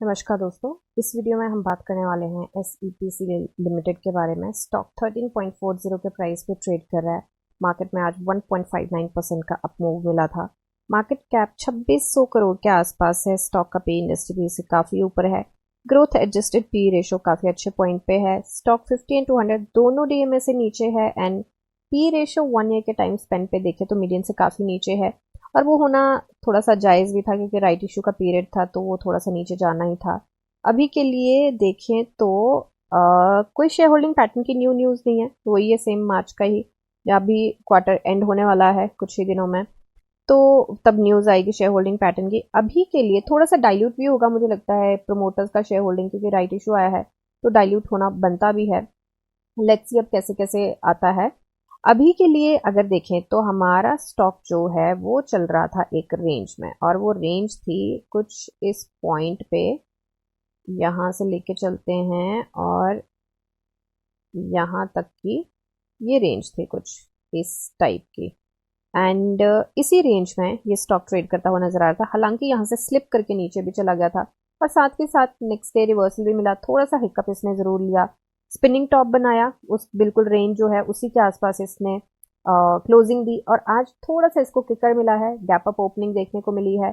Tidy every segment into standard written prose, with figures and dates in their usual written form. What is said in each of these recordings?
नमस्कार दोस्तों, इस वीडियो में हम बात करने वाले हैं SEPC लिमिटेड के बारे में। स्टॉक 13.40 के प्राइस पे ट्रेड कर रहा है। मार्केट में आज 1.59% का अप मूव मिला था। मार्केट कैप 2600 करोड़ के आसपास है। स्टॉक का पे इंडस्ट्री भी से काफ़ी ऊपर है। ग्रोथ एडजस्टेड पी रेशो काफ़ी अच्छे पॉइंट पे है। स्टॉक 50 एंड 200 दोनों DMA से नीचे है एंड पी रेशो 1 ईयर के टाइम स्पेंड पे देखे तो मीडियन से काफ़ी नीचे है और वो होना थोड़ा सा जायज़ भी था क्योंकि राइट इशू का पीरियड था तो वो थोड़ा सा नीचे जाना ही था। अभी के लिए देखें तो कोई शेयर होल्डिंग पैटर्न की न्यूज़ नहीं है, तो वही है सेम मार्च का ही। अभी क्वार्टर एंड होने वाला है कुछ ही दिनों में, तो तब न्यूज़ आएगी शेयर होल्डिंग पैटर्न की। अभी के लिए थोड़ा सा डाइल्यूट भी होगा मुझे लगता है प्रमोटर्स का शेयर होल्डिंग, क्योंकि राइट इशू आया है तो डाइल्यूट होना बनता भी है। लेट्स सी अब कैसे कैसे आता है। अभी के लिए अगर देखें तो हमारा स्टॉक जो है वो चल रहा था एक रेंज में, और वो रेंज थी कुछ इस पॉइंट पे। यहाँ से लेके चलते हैं और यहाँ तक की ये रेंज थी कुछ इस टाइप की, एंड इसी रेंज में ये स्टॉक ट्रेड करता हुआ नजर आ रहा था। हालांकि यहाँ से स्लिप करके नीचे भी चला गया था और साथ के साथ नेक्स्ट डे रिवर्सल भी मिला। थोड़ा सा हिकअप इसने जरूर लिया, स्पिनिंग टॉप बनाया, उस बिल्कुल रेंज जो है उसी के आसपास इसने क्लोजिंग दी और आज थोड़ा सा इसको किकर मिला है। गैप अप ओपनिंग देखने को मिली है।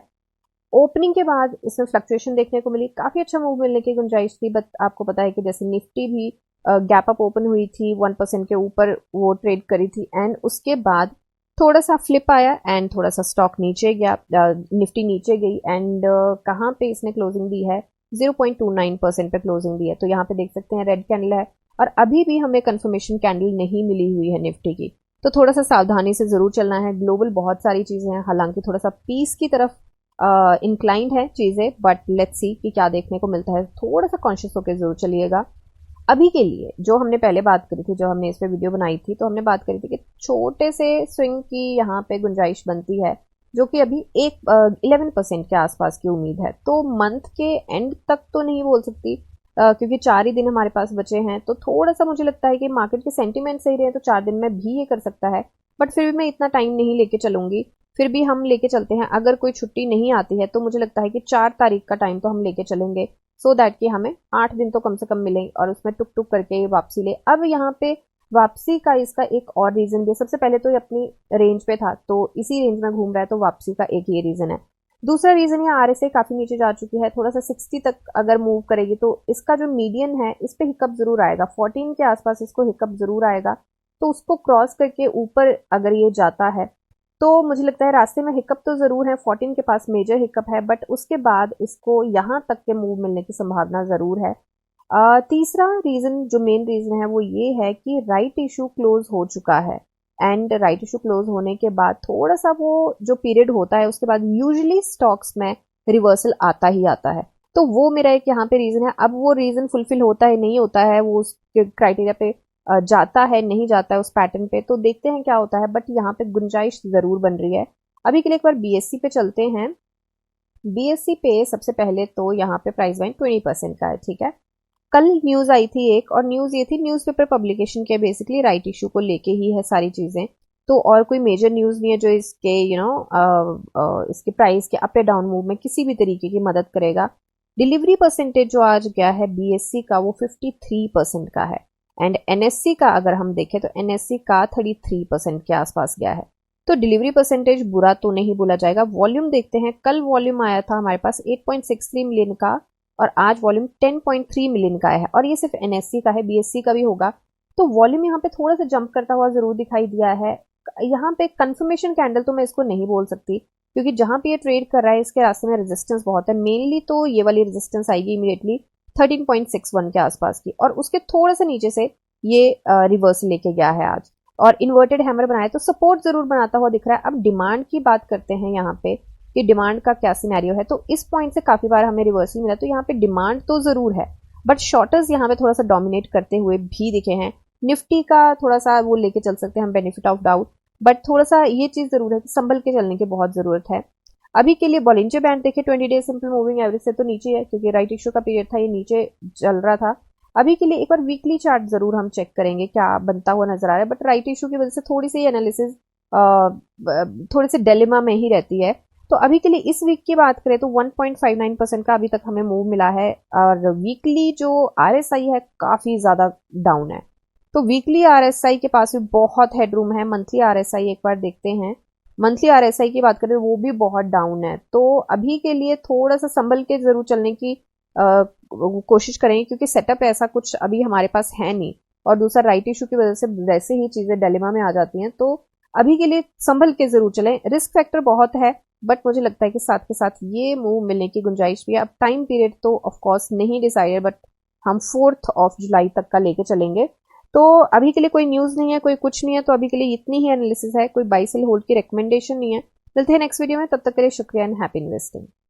ओपनिंग के बाद इसमें फ्लक्चुएशन देखने को मिली, काफी अच्छा मूव मिलने की गुंजाइश थी। बट आपको पता है कि जैसे निफ्टी भी गैप अप ओपन हुई थी 1% के ऊपर वो ट्रेड करी थी एंड उसके बाद थोड़ा सा फ्लिप आया एंड थोड़ा सा स्टॉक नीचे गया, निफ्टी नीचे गई एंड कहाँ पे इसने क्लोजिंग दी है 0.29% पे क्लोजिंग दी है। तो यहाँ पे देख सकते हैं रेड कैंडल है और अभी भी हमें कंफर्मेशन कैंडल नहीं मिली हुई है निफ्टी की, तो थोड़ा सा सावधानी से जरूर चलना है। ग्लोबल बहुत सारी चीजें हैं, हालांकि थोड़ा सा पीस की तरफ इंक्लाइंड है चीजें, बट लेट्स सी कि क्या देखने को मिलता है। थोड़ा सा कॉन्शियस होकर जरूर चलिएगा। अभी के लिए जो हमने पहले बात करी थी, जो हमने इस पे वीडियो बनाई थी, तो हमने बात करी थी कि छोटे से स्विंग की यहाँ पे गुंजाइश बनती है, जो कि अभी 11% के आसपास की उम्मीद है। तो मंथ के एंड तक तो नहीं बोल सकती क्योंकि 4 ही दिन हमारे पास बचे हैं, तो थोड़ा सा मुझे लगता है कि मार्केट के सेंटीमेंट सही रहे तो 4 दिन में भी ये कर सकता है। बट फिर भी मैं इतना टाइम नहीं लेके चलूंगी। फिर भी हम लेके चलते हैं, अगर कोई छुट्टी नहीं आती है तो मुझे लगता है कि 4 तारीख का टाइम तो हम लेके चलेंगे, सो दैट कि हमें 8 दिन तो कम से कम मिले और उसमें टुक टुक करके वापसी ले। अब यहाँ पे वापसी का इसका एक और रीजन भी, सबसे पहले तो ये अपनी रेंज पे था तो इसी रेंज में घूम रहा है, तो वापसी का एक ये रीजन है। दूसरा रीजन है RSI काफी नीचे जा चुकी है, थोड़ा सा 60 तक अगर मूव करेगी तो इसका जो मीडियन है इस पे हिकअप जरूर आएगा, 14 के आसपास इसको हिकअप जरूर आएगा। तो उसको क्रॉस करके ऊपर अगर ये जाता है तो मुझे लगता है रास्ते में हिकअप तो जरूर है, 14 के पास मेजर हिकअप है, बट उसके बाद इसको यहाँ तक के मूव मिलने की संभावना जरूर है। तीसरा रीजन जो मेन रीजन है वो ये है कि राइट इशू क्लोज हो चुका है एंड राइट इशू क्लोज होने के बाद थोड़ा सा वो जो पीरियड होता है उसके बाद यूजुअली स्टॉक्स में रिवर्सल आता ही आता है। तो वो मेरा एक यहाँ पे रीजन है। अब वो रीजन फुलफिल होता है नहीं होता है, वो उस क्राइटेरिया पे जाता है नहीं जाता है उस पैटर्न पे, तो देखते हैं क्या होता है। बट यहाँ पे गुंजाइश जरूर बन रही है। अभी के लिए एक बार BSE पे चलते हैं। BSE पे सबसे पहले तो यहाँ पे प्राइस वाइन 20% का है, ठीक है। कल न्यूज आई थी एक, और न्यूज ये थी न्यूज़पेपर पब्लिकेशन के बेसिकली राइट इशू को लेके ही है सारी चीजें, तो और कोई मेजर न्यूज नहीं है जो इसके इसके प्राइस के अप या डाउन मूव में किसी भी तरीके की मदद करेगा। डिलीवरी परसेंटेज जो आज गया है BSE का वो 53% का है एंड NSE का अगर हम देखें तो NSE का 33% के आसपास गया है। तो डिलीवरी परसेंटेज बुरा तो नहीं बोला जाएगा। वॉल्यूम देखते हैं, कल वॉल्यूम आया था हमारे पास 8.63 मिलियन का और आज वॉल्यूम 10.3 मिलियन का है, और ये सिर्फ NSE का है, BSE का भी होगा। तो वॉल्यूम यहाँ पे थोड़ा सा जंप करता हुआ जरूर दिखाई दिया है। यहाँ पे कंफर्मेशन कैंडल तो मैं इसको नहीं बोल सकती क्योंकि जहां पे ये ट्रेड कर रहा है इसके रास्ते में रेजिस्टेंस बहुत है। मेनली तो ये वाली रेजिस्टेंस आएगी इमीडिएटली 13.61 के आसपास की, और उसके थोड़ा सा नीचे से ये रिवर्स लेके गया है आज और इन्वर्टेड हैमर बनाया, तो सपोर्ट जरूर बनाता हुआ दिख रहा है। अब डिमांड की बात करते हैं यहाँ पे कि डिमांड का क्या सिनेरियो है, तो इस पॉइंट से काफी बार हमें रिवर्सल मिला, तो यहाँ पे डिमांड तो जरूर है बट शॉर्टर्स यहाँ पे थोड़ा सा डोमिनेट करते हुए भी दिखे हैं। निफ्टी का थोड़ा सा वो लेके चल सकते हैं हम, बेनिफिट ऑफ डाउट, बट थोड़ा सा ये चीज जरूर है कि संभल के चलने की बहुत जरूरत है। अभी के लिए बॉलिंजर बैंड देखिए 20 डे सिंपल मूविंग एवरेज से तो नीचे है क्योंकि राइट इशू का पीरियड था, ये नीचे चल रहा था। अभी के लिए एक बार वीकली चार्ट जरूर हम चेक करेंगे क्या बनता हुआ नजर आ रहा है, बट राइट इशू की वजह से थोड़ी सी एनालिसिस थोड़ी सी डिलेमा में ही रहती है। तो अभी के लिए इस वीक की बात करें तो 1.59% का अभी तक हमें मूव मिला है और वीकली जो आरएसआई है काफी ज्यादा डाउन है। तो वीकली आरएसआई के पास भी बहुत हेडरूम है। मंथली आरएसआई एक बार देखते हैं। मंथली आरएसआई की बात करें वो भी बहुत डाउन है। तो अभी के लिए थोड़ा सा संभल के जरूर चलने की कोशिश करेंगे, क्योंकि सेटअप ऐसा कुछ अभी हमारे पास है नहीं। और दूसरा राइट इशू की वजह से वैसे ही चीजें डिलेमा में आ जाती हैं। तो अभी के लिए संभल के जरूर चलें। रिस्क फैक्टर बहुत है, बट मुझे लगता है कि साथ के साथ ये मूव मिलने की गुंजाइश भी है। अब टाइम पीरियड तो ऑफ कोर्स नहीं डिसाइडेड, बट हम 4 जुलाई तक का लेके चलेंगे। तो अभी के लिए कोई न्यूज नहीं है, कोई कुछ नहीं है। तो अभी के लिए इतनी ही एनालिसिस है, कोई बाई सेल होल्ड की रिकमेंडेशन नहीं है। मिलते हैं नेक्स्ट वीडियो में, तब तक के लिए शुक्रिया एंड हैप्पी इन्वेस्टिंग।